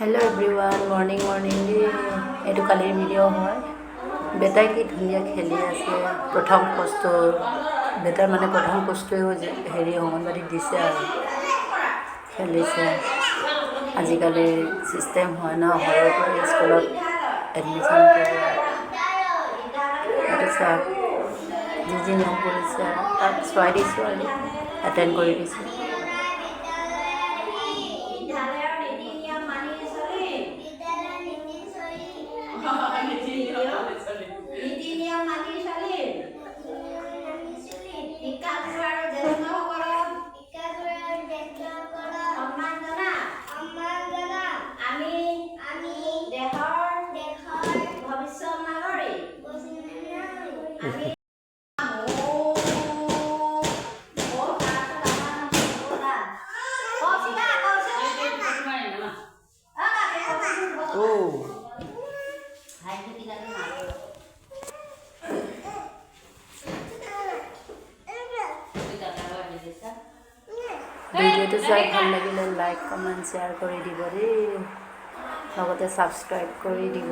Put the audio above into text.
hello everyone morning এইটো কালিৰ video' হয় বেটাই কি ধুনীয়া খেলি আছে প্ৰথম কষ্ট বেটাৰ মানে প্ৰথম কষ্টই হেৰি অংগনবাড়ীত দিছে আৰু খেলিছে আজিকালি চিষ্টেম হয় ন সৰুৰ পৰা স্কুলত এডমিশ্যন কৰোৱা এইটো চাওক যি নিয়ম কৰিছে তাত চোৱাই দিছোঁ আৰু এটেণ্ড কৰি দিছোঁ ভিডিঅ'টো চাই ভাল লাগিলে লাইক কমেণ্ট শ্বেয়াৰ কৰি দিব দেই লগতে ছাবস্ক্ৰাইব কৰি দিব